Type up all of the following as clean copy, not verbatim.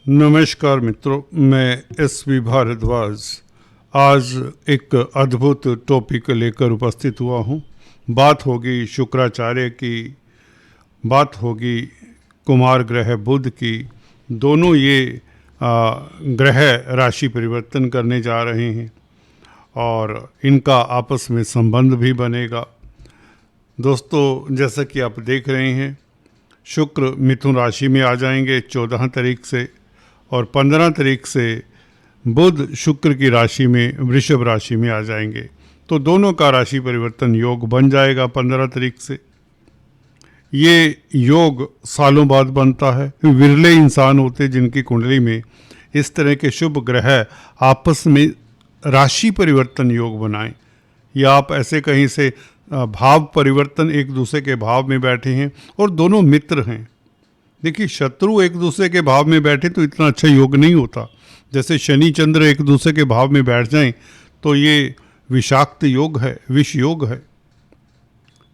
नमस्कार मित्रों, मैं एस.वी. भारद्वाज आज एक अद्भुत टॉपिक लेकर उपस्थित हुआ हूँ। बात होगी शुक्राचार्य की, बात होगी कुमार ग्रह बुध की। दोनों ये ग्रह राशि परिवर्तन करने जा रहे हैं और इनका आपस में संबंध भी बनेगा। दोस्तों, जैसा कि आप देख रहे हैं, शुक्र मिथुन राशि में आ जाएंगे 14 तारीख से और 15 तारीख से बुध शुक्र की राशि में वृषभ राशि में आ जाएंगे। तो दोनों का राशि परिवर्तन योग बन जाएगा 15 तारीख से। ये योग सालों बाद बनता है। विरले इंसान होते जिनकी कुंडली में इस तरह के शुभ ग्रह आपस में राशि परिवर्तन योग बनाएं, या आप ऐसे कहीं से भाव परिवर्तन, एक दूसरे के भाव में बैठे हैं और दोनों मित्र हैं। देखिए, शत्रु एक दूसरे के भाव में बैठे तो इतना अच्छा योग नहीं होता। जैसे शनि चंद्र एक दूसरे के भाव में बैठ जाएं तो ये विषाक्त योग है, विष योग है।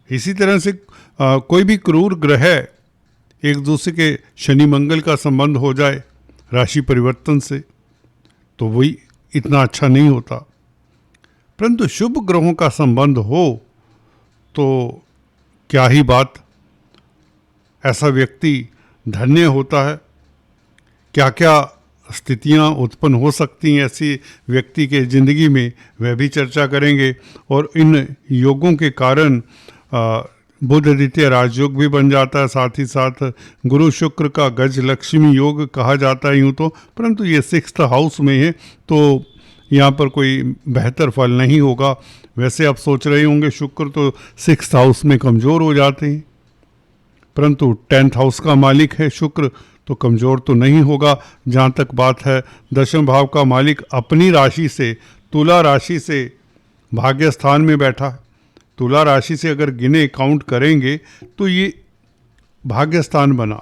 इसी तरह से कोई भी क्रूर ग्रह एक दूसरे के शनि मंगल का संबंध हो जाए राशि परिवर्तन से तो वही इतना अच्छा नहीं होता। परंतु शुभ ग्रहों का संबंध हो तो क्या ही बात, ऐसा व्यक्ति धन्य होता है। क्या क्या स्थितियां उत्पन्न हो सकती हैं ऐसी व्यक्ति के ज़िंदगी में, वह भी चर्चा करेंगे। और इन योगों के कारण बुध द्वितीय राजयोग भी बन जाता है। साथ ही साथ गुरु शुक्र का गज लक्ष्मी योग कहा जाता है यूँ तो, परंतु ये 6th हाउस में है तो यहाँ पर कोई बेहतर फल नहीं होगा। वैसे आप सोच रहे होंगे शुक्र तो 6th हाउस में कमज़ोर हो जाते हैं, परंतु 10th हाउस का मालिक है शुक्र, तो कमज़ोर तो नहीं होगा। जहाँ तक बात है, दशम भाव का मालिक अपनी राशि से, तुला राशि से भाग्य स्थान में बैठा है। तुला राशि से अगर गिने काउंट करेंगे तो ये भाग्य स्थान बना।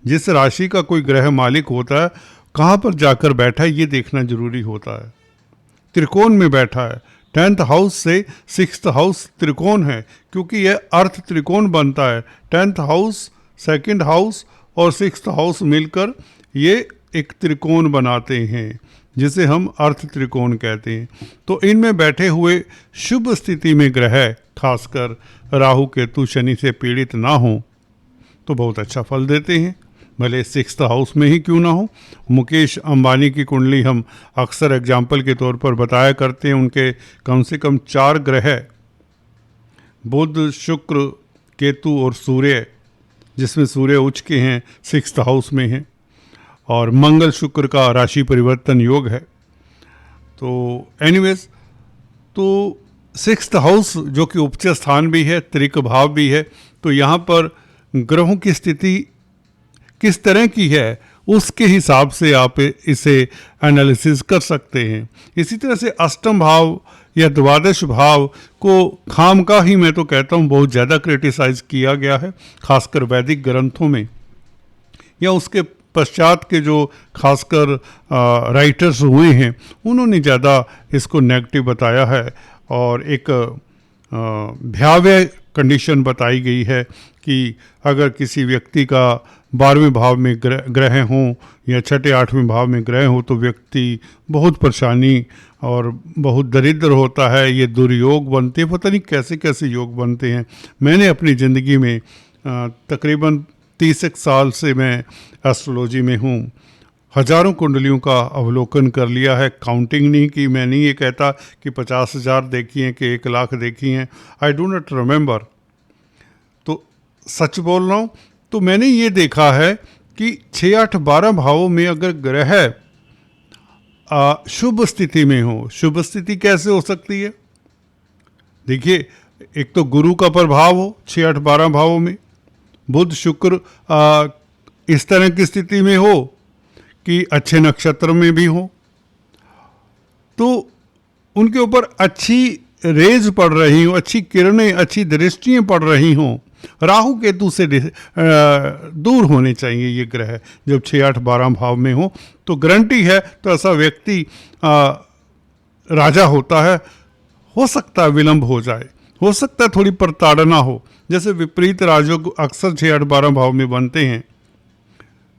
जिस राशि का कोई ग्रह मालिक होता है, कहाँ पर जाकर बैठा है ये देखना जरूरी होता है। त्रिकोण में बैठा है, 10th हाउस से 6th हाउस त्रिकोण है, क्योंकि यह अर्थ त्रिकोण बनता है। 10th हाउस, 2nd हाउस और 6th हाउस मिलकर ये एक त्रिकोण बनाते हैं, जिसे हम अर्थ त्रिकोण कहते हैं। तो इनमें बैठे हुए शुभ स्थिति में ग्रह, खासकर राहु केतु शनि से पीड़ित ना हो तो बहुत अच्छा फल देते हैं, भले 6th हाउस में ही क्यों ना हो। मुकेश अंबानी की कुंडली हम अक्सर एग्जाम्पल के तौर पर बताया करते हैं। उनके कम से कम 4 ग्रह, बुध शुक्र केतु और सूर्य, जिसमें सूर्य उच्च के हैं, 6th हाउस में हैं, और मंगल शुक्र का राशि परिवर्तन योग है। तो एनीवेज, तो 6th हाउस जो कि उपच स्थान भी है, त्रिक भाव भी है, तो यहाँ पर ग्रहों की स्थिति किस तरह की है उसके हिसाब से आप इसे एनालिसिस कर सकते हैं। इसी तरह से अष्टम भाव या द्वादश भाव को खामखा ही, मैं तो कहता हूँ, बहुत ज़्यादा क्रिटिसाइज किया गया है, खासकर वैदिक ग्रंथों में, या उसके पश्चात के जो खासकर राइटर्स हुए हैं उन्होंने ज़्यादा इसको नेगेटिव बताया है। और एक भयावह कंडीशन बताई गई है कि अगर किसी व्यक्ति का 12वें भाव में ग्रह हों या 6ठे 8वें भाव में ग्रह हो तो व्यक्ति बहुत परेशानी और बहुत दरिद्र होता है। ये दुर्योग बनते हैं, पता नहीं कैसे कैसे योग बनते हैं। मैंने अपनी ज़िंदगी में तकरीबन 30 साल से मैं एस्ट्रोलॉजी में हूँ, हज़ारों कुंडलियों का अवलोकन कर लिया है, काउंटिंग नहीं की। मैं नहीं ये कहता कि 50,000 देखी हैं कि 1 लाख देखी हैं, आई डू नॉट रिमेंबर। तो सच बोल रहा हूँ, तो मैंने ये देखा है कि 6, 8, 12 भावों में अगर ग्रह शुभ स्थिति में हो, शुभ स्थिति कैसे हो सकती है? देखिए, एक तो गुरु का प्रभाव हो 6, 8, 12 भावों में, बुध शुक्र इस तरह की स्थिति में हो कि अच्छे नक्षत्र में भी हो, तो उनके ऊपर अच्छी रेज पड़ रही हो, अच्छी किरणें, अच्छी दृष्टियाँ पड़ रही हों। राहु केतु से दूर होने चाहिए ये ग्रह जब 6, 8, 12 भाव में हो, तो गारंटी है तो ऐसा व्यक्ति राजा होता है। हो सकता है विलंब हो जाए, हो सकता है थोड़ी प्रताड़ना हो, जैसे विपरीत राजयोग अक्सर 6, 8, 12 भाव में बनते हैं।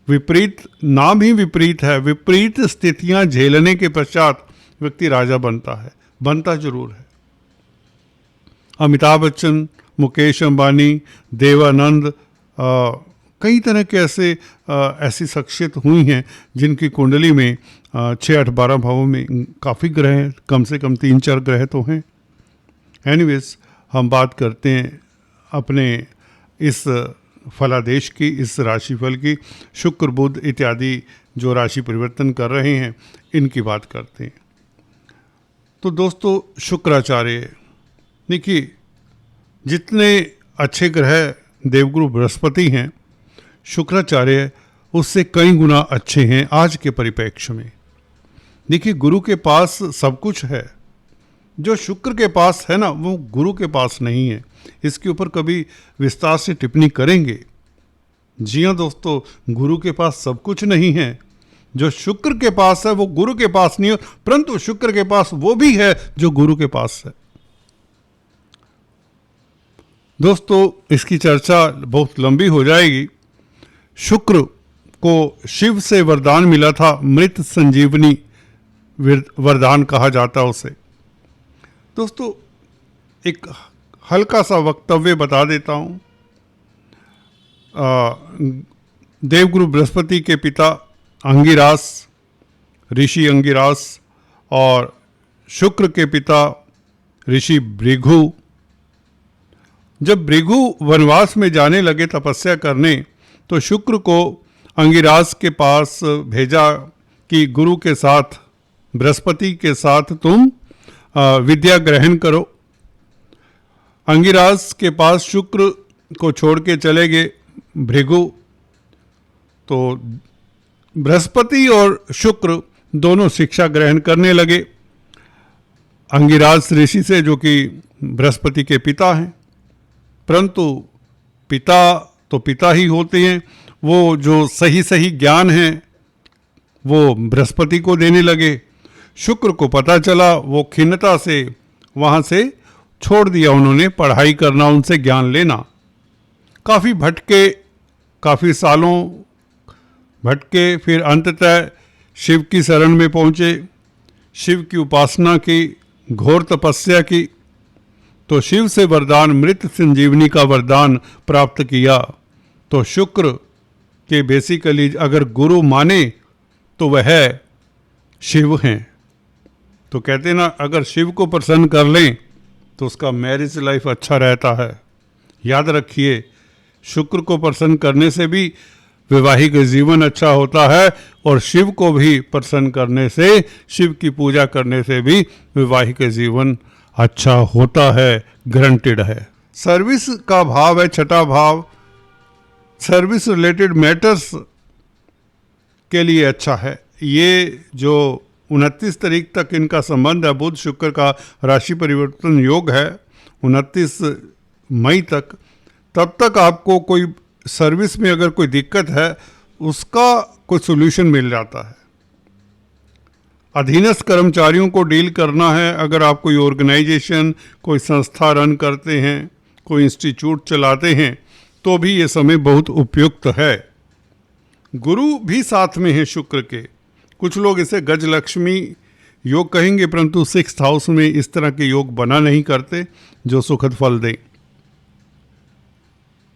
विपरीत नाम ही विपरीत है। विपरीत स्थितियां झेलने के पश्चात व्यक्ति राजा बनता है, बनता जरूर है। अमिताभ बच्चन, मुकेश अंबानी, देवानंद, कई तरह के ऐसी शख्सियत हुई हैं जिनकी कुंडली में 6, 8, 12 भावों में काफ़ी ग्रह हैं, कम से कम 3-4 ग्रह तो हैं। एनीवेज, हम बात करते हैं अपने इस फलादेश की, इस राशिफल की। शुक्र, बुध इत्यादि जो राशि परिवर्तन कर रहे हैं, इनकी बात करते हैं। तो दोस्तों, शुक्राचार्य, देखिए, जितने अच्छे ग्रह देवगुरु बृहस्पति हैं, शुक्राचार्य उससे कई गुना अच्छे हैं आज के परिप्रेक्ष्य में। देखिए, गुरु के पास सब कुछ है, जो शुक्र के पास है ना, वो गुरु के पास नहीं है। इसके ऊपर कभी विस्तार से टिप्पणी करेंगे। जी हाँ दोस्तों, गुरु के पास सब कुछ नहीं है। जो शुक्र के पास है वो गुरु के पास नहीं है, परंतु शुक्र के पास वो भी है जो गुरु के पास है। दोस्तों, इसकी चर्चा बहुत लंबी हो जाएगी। शुक्र को शिव से वरदान मिला था, मृत संजीवनी वरदान कहा जाता उसे। दोस्तों, एक हल्का सा वक्तव्य बता देता हूँ। देवगुरु बृहस्पति के पिता अंगिरास, ऋषि अंगिरास, और शुक्र के पिता ऋषि भृगु, जब भृगु वनवास में जाने लगे तपस्या करने, तो शुक्र को अंगिरास के पास भेजा कि गुरु के साथ, बृहस्पति के साथ तुम विद्या ग्रहण करो। अंगिरास के पास शुक्र को छोड़ के चले गए भृगु। तो बृहस्पति और शुक्र दोनों शिक्षा ग्रहण करने लगे अंगिरास ऋषि से, जो कि बृहस्पति के पिता हैं। परंतु पिता तो पिता ही होते हैं, वो जो सही सही ज्ञान है वो बृहस्पति को देने लगे। शुक्र को पता चला, वो खिन्नता से वहाँ से छोड़ दिया उन्होंने पढ़ाई करना, उनसे ज्ञान लेना। काफ़ी भटके, काफ़ी सालों भटके, फिर अंततः शिव की शरण में पहुँचे, शिव की उपासना की, घोर तपस्या की, तो शिव से वरदान, मृत संजीवनी का वरदान प्राप्त किया। तो शुक्र के बेसिकली अगर गुरु माने तो वह शिव हैं। तो कहते हैं ना, अगर शिव को प्रसन्न कर लें तो उसका मैरिज लाइफ अच्छा रहता है। याद रखिए, शुक्र को प्रसन्न करने से भी वैवाहिक जीवन अच्छा होता है, और शिव को भी प्रसन्न करने से, शिव की पूजा करने से भी वैवाहिक जीवन अच्छा होता है, गारंटेड है। सर्विस का भाव है छठा भाव, सर्विस रिलेटेड मैटर्स के लिए अच्छा है। ये जो 29 तारीख तक इनका संबंध है, बुध शुक्र का राशि परिवर्तन योग है 29 मई तक, तब तक आपको कोई सर्विस में अगर कोई दिक्कत है उसका कोई सोल्यूशन मिल जाता है। अधीनस्थ कर्मचारियों को डील करना है, अगर आप कोई ऑर्गेनाइजेशन, कोई संस्था रन करते हैं, कोई इंस्टीट्यूट चलाते हैं, तो भी ये समय बहुत उपयुक्त है। गुरु भी साथ में है शुक्र के। कुछ लोग इसे गजलक्ष्मी योग कहेंगे, परंतु 6th हाउस में इस तरह के योग बना नहीं करते जो सुखद फल दें।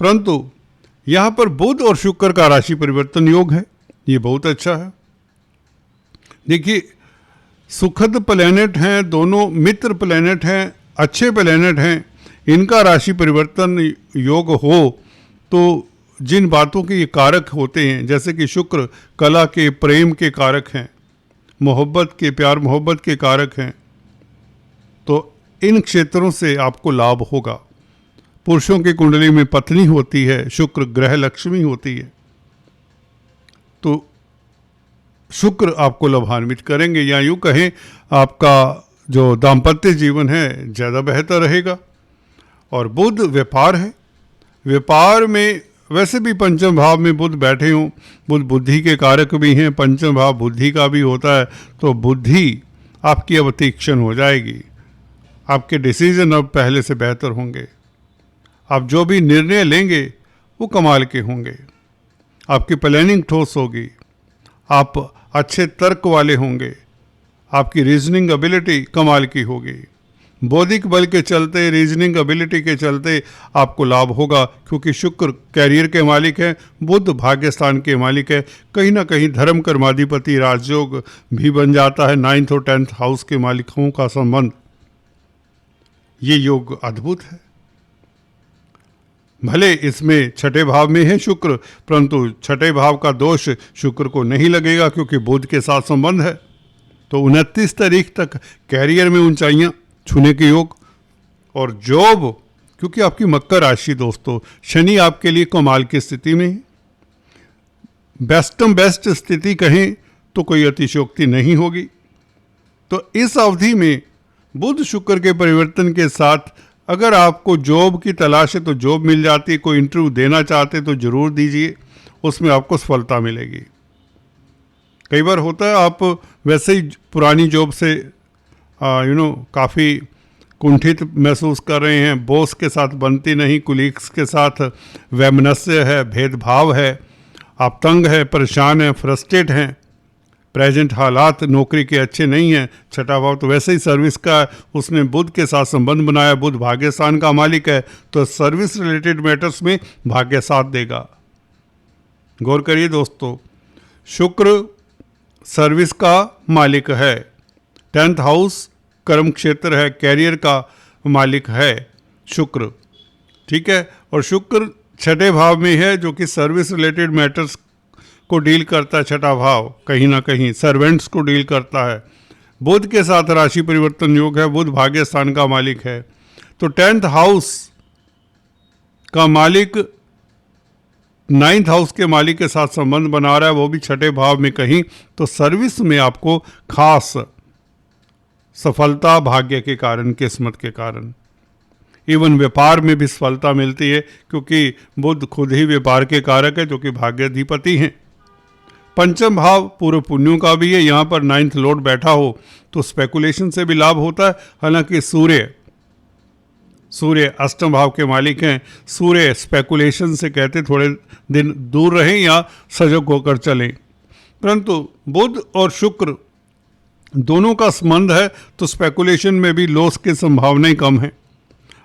परंतु यहाँ पर बुध और शुक्र का राशि परिवर्तन योग है, ये बहुत अच्छा है। देखिए, सुखद प्लैनेट हैं, दोनों मित्र प्लैनेट हैं, अच्छे प्लैनेट हैं। इनका राशि परिवर्तन योग हो तो जिन बातों के ये कारक होते हैं, जैसे कि शुक्र कला के, प्रेम के कारक हैं, मोहब्बत के, प्यार मोहब्बत के कारक हैं, तो इन क्षेत्रों से आपको लाभ होगा। पुरुषों की कुंडली में पत्नी होती है, शुक्र ग्रह लक्ष्मी होती है, तो शुक्र आपको लाभान्वित करेंगे, या यूँ कहें आपका जो दाम्पत्य जीवन है ज़्यादा बेहतर रहेगा। और बुध व्यापार है, व्यापार में वैसे भी पंचम भाव में बुध बैठे हों, बुध बुद्धि के कारक भी हैं, पंचम भाव बुद्धि का भी होता है, तो बुद्धि आपकी अब तीक्ष्ण हो जाएगी, आपके डिसीजन अब पहले से बेहतर होंगे, आप जो भी निर्णय लेंगे वो कमाल के होंगे। आपकी प्लानिंग ठोस होगी, आप अच्छे तर्क वाले होंगे, आपकी रीजनिंग एबिलिटी कमाल की होगी। बौद्धिक बल के चलते, रीजनिंग एबिलिटी के चलते आपको लाभ होगा, क्योंकि शुक्र कैरियर के मालिक है, बुध भाग्यस्थान के मालिक है। कहीं ना कहीं धर्म कर्माधिपति राजयोग भी बन जाता है। 9th और 10th हाउस के मालिकों का संबंध, ये योग अद्भुत है। भले इसमें छठे भाव में है शुक्र, परंतु छठे भाव का दोष शुक्र को नहीं लगेगा, क्योंकि बुध के साथ संबंध है। तो 29 तारीख तक कैरियर में ऊंचाइयां छूने के योग। और जॉब, क्योंकि आपकी मकर राशि दोस्तों, शनि आपके लिए कमाल की स्थिति में है। बेस्ट स्थिति कहें तो कोई अतिशयोक्ति नहीं होगी। तो इस अवधि में बुध शुक्र के परिवर्तन के साथ अगर आपको जॉब की तलाश है तो जॉब मिल जाती है। कोई इंटरव्यू देना चाहते तो जरूर दीजिए, उसमें आपको सफलता मिलेगी। कई बार होता है आप वैसे ही पुरानी जॉब से काफ़ी कुंठित महसूस कर रहे हैं, बॉस के साथ बनती नहीं, कुलीग्स के साथ वैमनस्य है, भेदभाव है, आप तंग है, परेशान हैं, फ्रस्ट्रेट हैं, प्रेजेंट हालात नौकरी के अच्छे नहीं हैं। छठा भाव तो वैसे ही सर्विस का, उसने बुध के साथ संबंध बनाया, बुध भाग्यस्थान का मालिक है, तो सर्विस रिलेटेड मैटर्स में भाग्य साथ देगा। गौर करिए दोस्तों, शुक्र सर्विस का मालिक है, 10th हाउस कर्म क्षेत्र है, कैरियर का मालिक है शुक्र, ठीक है। और शुक्र छठे भाव में है, जो कि सर्विस रिलेटेड मैटर्स को डील करता है। छठा भाव कहीं ना कहीं सर्वेंट्स को डील करता है। बुध के साथ राशि परिवर्तन योग है, बुध भाग्यस्थान का मालिक है। तो 10th हाउस का मालिक 9th हाउस के मालिक के साथ संबंध बना रहा है, वो भी छठे भाव में कहीं। तो सर्विस में आपको खास सफलता, भाग्य के कारण, किस्मत के कारण, इवन व्यापार में भी सफलता मिलती है, क्योंकि बुध खुद ही व्यापार के कारक है, जो कि भाग्याधिपति हैं। पंचम भाव पूर्व पुण्यों का भी है, यहाँ पर 9th लॉर्ड बैठा हो तो स्पेकुलेशन से भी लाभ होता है। हालांकि सूर्य अष्टम भाव के मालिक हैं। सूर्य स्पेकुलेशन से कहते थोड़े दिन दूर रहें या सजग होकर चलें, परंतु बुध और शुक्र दोनों का संबंध है, तो स्पेकुलेशन में भी लॉस की संभावनाएं कम है।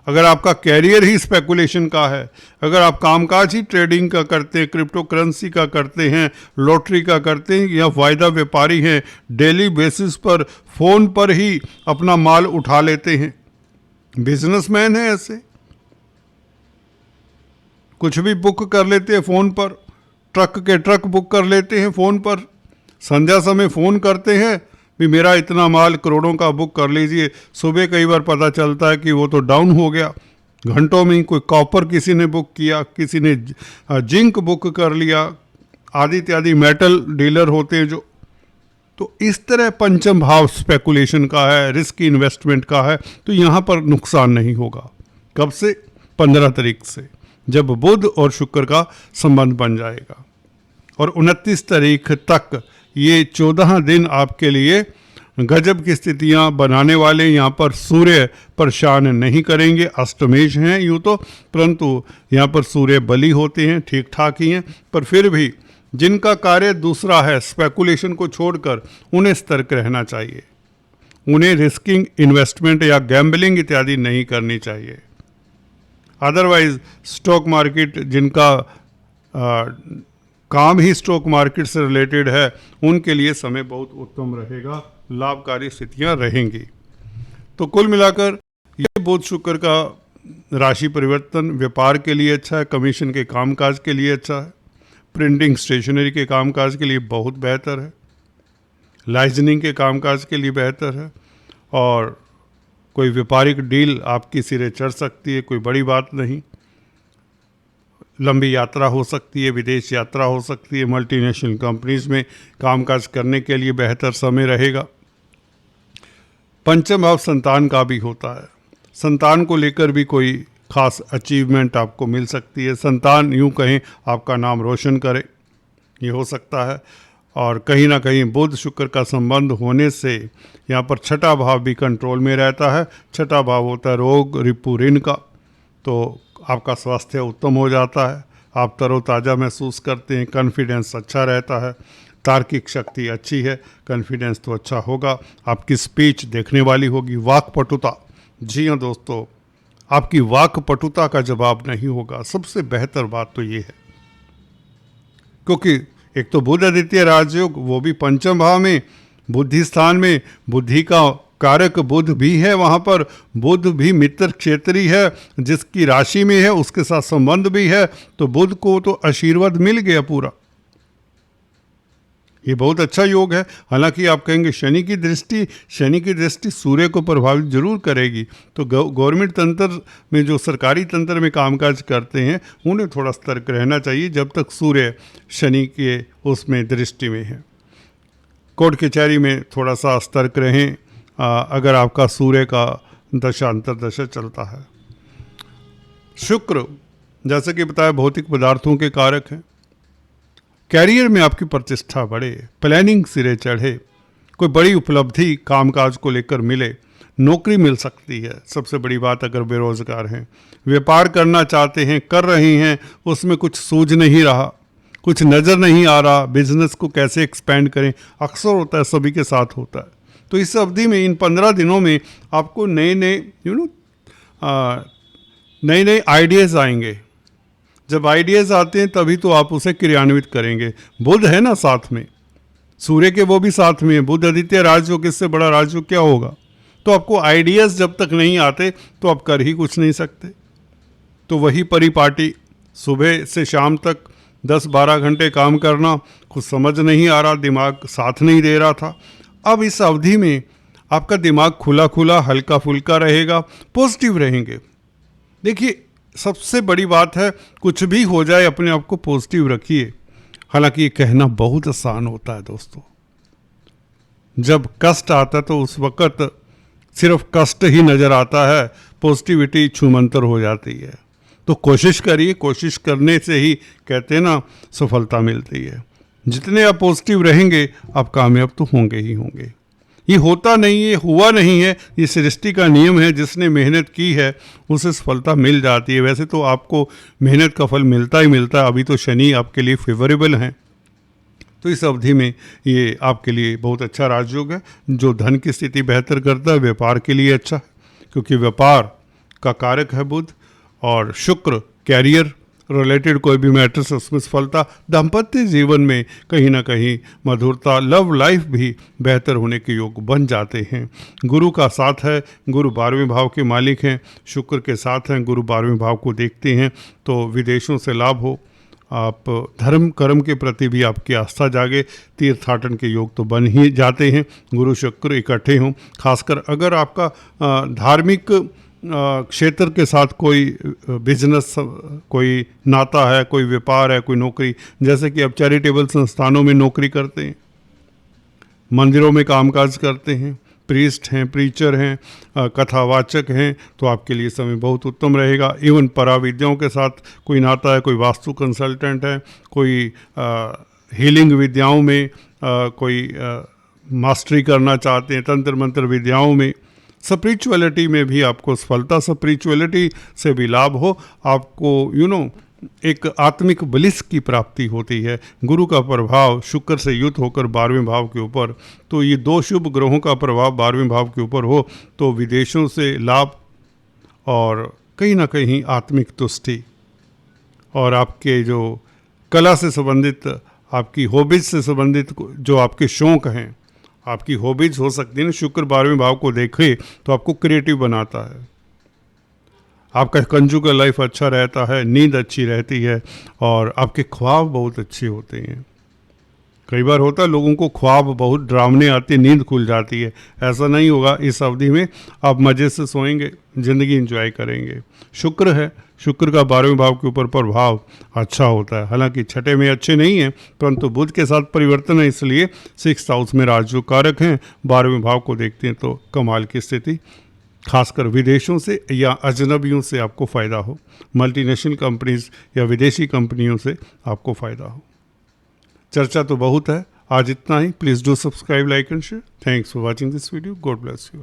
अगर आपका कैरियर ही स्पेकुलेशन का है, अगर आप कामकाज ही ट्रेडिंग का करते हैं, क्रिप्टो करेंसी का करते हैं, लॉटरी का करते हैं, या वायदा व्यापारी हैं, डेली बेसिस पर फ़ोन पर ही अपना माल उठा लेते हैं, बिजनेसमैन है ऐसे, कुछ भी बुक कर लेते हैं फ़ोन पर, ट्रक के ट्रक बुक कर लेते हैं फ़ोन पर, संध्या समय फ़ोन करते हैं भी मेरा इतना माल करोड़ों का बुक कर लीजिए। सुबह कई बार पता चलता है कि वो तो डाउन हो गया, घंटों में ही कोई कॉपर किसी ने बुक किया, किसी ने जिंक बुक कर लिया, आदि इत्यादि मेटल डीलर होते हैं जो। तो इस तरह पंचम भाव स्पेकुलेशन का है, रिस्क इन्वेस्टमेंट का है, तो यहाँ पर नुकसान नहीं होगा। कब से? 15 तारीख से, जब बुध और शुक्र का संबंध बन जाएगा। और 29 तारीख तक ये 14 दिन आपके लिए गजब की स्थितियां बनाने वाले। यहाँ पर सूर्य परेशान नहीं करेंगे, अष्टमेश हैं यूँ तो, परंतु यहाँ पर सूर्य बली होते हैं, ठीक ठाक ही हैं, पर फिर भी जिनका कार्य दूसरा है, स्पेकुलेशन को छोड़कर, उन्हें सतर्क रहना चाहिए। उन्हें रिस्किंग इन्वेस्टमेंट या गैम्बलिंग इत्यादि नहीं करनी चाहिए। अदरवाइज स्टॉक मार्केट, जिनका काम ही स्टॉक मार्केट से रिलेटेड है, उनके लिए समय बहुत उत्तम रहेगा, लाभकारी स्थितियां रहेंगी। तो कुल मिलाकर ये बुध शुक्र का राशि परिवर्तन व्यापार के लिए अच्छा है, कमीशन के कामकाज के लिए अच्छा है, प्रिंटिंग स्टेशनरी के कामकाज के लिए बहुत बेहतर है, लाइजनिंग के कामकाज के लिए बेहतर है, और कोई व्यापारिक डील आपकी सिरे चढ़ सकती है, कोई बड़ी बात नहीं। लंबी यात्रा हो सकती है, विदेश यात्रा हो सकती है, मल्टीनेशनल कंपनीज में कामकाज करने के लिए बेहतर समय रहेगा। पंचम भाव संतान का भी होता है, संतान को लेकर भी कोई खास अचीवमेंट आपको मिल सकती है। संतान यूँ कहें आपका नाम रोशन करे, ये हो सकता है। और कहीं ना कहीं बुध शुक्र का संबंध होने से यहाँ पर छठा भाव भी कंट्रोल में रहता है। छठा भाव होता है रोग, रिपु, ऋण का, तो आपका स्वास्थ्य उत्तम हो जाता है, आप तरोताज़ा महसूस करते हैं, कॉन्फिडेंस अच्छा रहता है, तार्किक शक्ति अच्छी है, कॉन्फिडेंस तो अच्छा होगा, आपकी स्पीच देखने वाली होगी, वाक्पटुता, जी हाँ दोस्तों, आपकी वाक्पटुता का जवाब नहीं होगा। सबसे बेहतर बात तो ये है, क्योंकि एक तो बुध आदित्य राजयोग, वो भी पंचम भाव में, बुद्धि स्थान में, बुद्धि का कारक बुध भी है, वहाँ पर बुध भी मित्र क्षेत्री है, जिसकी राशि में है उसके साथ संबंध भी है, तो बुध को तो आशीर्वाद मिल गया पूरा। ये बहुत अच्छा योग है। हालांकि आप कहेंगे शनि की दृष्टि सूर्य को प्रभावित जरूर करेगी, तो गवर्नमेंट तंत्र में जो सरकारी तंत्र में कामकाज करते हैं उन्हें थोड़ा सतर्क रहना चाहिए जब तक सूर्य शनि के उसमें दृष्टि में है। कोर्ट कचहरी में थोड़ा सा सतर्क रहें अगर आपका सूर्य का दशा अंतर्दशा चलता है। शुक्र जैसे कि बताया भौतिक पदार्थों के कारक हैं। कैरियर में आपकी प्रतिष्ठा बढ़े, प्लानिंग सिरे चढ़े, कोई बड़ी उपलब्धि कामकाज को लेकर मिले, नौकरी मिल सकती है। सबसे बड़ी बात, अगर बेरोजगार हैं, व्यापार करना चाहते हैं, कर रहे हैं, उसमें कुछ सूझ नहीं रहा, कुछ नज़र नहीं आ रहा, बिजनेस को कैसे एक्सपेंड करें, अक्सर होता है, सभी के साथ होता है। तो इस अवधि में, इन 15 दिनों में आपको नए नए आइडियाज़ आएंगे। जब आइडियाज़ आते हैं तभी तो आप उसे क्रियान्वित करेंगे। बुध है ना साथ में, सूर्य के वो भी साथ में है, बुध आदित्य राजयोग, इससे बड़ा राजयोग क्या होगा। तो आपको आइडियाज़ जब तक नहीं आते तो आप कर ही कुछ नहीं सकते। तो वही परिपाटी, सुबह से शाम तक 10-12 घंटे काम करना, कुछ समझ नहीं आ रहा, दिमाग साथ नहीं दे रहा था। अब इस अवधि में आपका दिमाग खुला खुला, हल्का फुल्का रहेगा, पॉजिटिव रहेंगे। देखिए सबसे बड़ी बात है, कुछ भी हो जाए अपने आप को पॉजिटिव रखिए। हालांकि ये कहना बहुत आसान होता है दोस्तों, जब कष्ट आता है तो उस वक़्त सिर्फ कष्ट ही नज़र आता है, पॉजिटिविटी छूमंतर हो जाती है। तो कोशिश करिए, कोशिश करने से ही कहते हैं ना सफलता मिलती है। जितने आप पॉजिटिव रहेंगे आप कामयाब तो होंगे ही होंगे। ये होता नहीं है, हुआ नहीं है, ये सृष्टि का नियम है। जिसने मेहनत की है उसे सफलता मिल जाती है। वैसे तो आपको मेहनत का फल मिलता ही मिलता है। अभी तो शनि आपके लिए फेवरेबल हैं, तो इस अवधि में ये आपके लिए बहुत अच्छा राजयोग है, जो धन की स्थिति बेहतर करता है। व्यापार के लिए अच्छा है, क्योंकि व्यापार का कारक है बुध, और शुक्र कैरियर रिलेटेड कोई भी मैटर्स उसमें सफलता, दाम्पत्य जीवन में कहीं ना कहीं मधुरता, लव लाइफ भी बेहतर होने के योग बन जाते हैं। गुरु का साथ है, गुरु 12वें भाव के मालिक हैं, शुक्र के साथ हैं, गुरु 12वें भाव को देखते हैं, तो विदेशों से लाभ हो, आप धर्म कर्म के प्रति भी आपकी आस्था जागे, तीर्थाटन के योग तो बन ही जाते हैं, गुरु शुक्र इकट्ठे हों। खासकर अगर आपका धार्मिक क्षेत्र के साथ कोई बिजनेस, कोई नाता है, कोई व्यापार है, कोई नौकरी, जैसे कि आप चैरिटेबल संस्थानों में नौकरी करते हैं, मंदिरों में कामकाज करते हैं, प्रीस्ट हैं, प्रीचर हैं, कथावाचक हैं, तो आपके लिए समय बहुत उत्तम रहेगा। इवन पराविद्याओं के साथ कोई नाता है, कोई वास्तु कंसल्टेंट है, कोई हीलिंग विद्याओं में कोई मास्टरी करना चाहते हैं, तंत्र मंत्र विद्याओं में, स्पिरिचुअलिटी में भी आपको सफलता, स्पिरिचुअलिटी से भी लाभ हो, आपको एक आत्मिक ब्लिस की प्राप्ति होती है। गुरु का प्रभाव शुक्र से युक्त होकर 12वें भाव के ऊपर, तो ये दो शुभ ग्रहों का प्रभाव 12वें भाव के ऊपर हो तो विदेशों से लाभ और कहीं ना कहीं आत्मिक तुष्टि, और आपके जो कला से संबंधित, आपकी हॉबीज से संबंधित जो आपके शौक़ हैं, आपकी हॉबीज हो सकती है ना, शुक्र 12वें भाव को देखे तो आपको क्रिएटिव बनाता है, आपका कंजुगल लाइफ अच्छा रहता है, नींद अच्छी रहती है, और आपके ख्वाब बहुत अच्छे होते हैं। कई बार होता है लोगों को ख्वाब बहुत डरावने आते हैं, नींद खुल जाती है, ऐसा नहीं होगा। इस अवधि में आप मज़े से सोएंगे, ज़िंदगी एंजॉय करेंगे। शुक्र है, शुक्र का 12वें भाव के ऊपर प्रभाव अच्छा होता है। हालांकि छठे में अच्छे नहीं हैं, परंतु बुध के साथ परिवर्तन है, इसलिए 6th हाउस में राजयोग कारक हैं, 12वें भाव को देखते हैं तो कमाल की स्थिति। खासकर विदेशों से या अजनबियों से आपको फ़ायदा हो, मल्टीनेशनल कंपनीज या विदेशी कंपनियों से आपको फ़ायदा हो। चर्चा तो बहुत है, आज इतना ही। Please do subscribe, like and share. Thanks for watching this video. God bless you.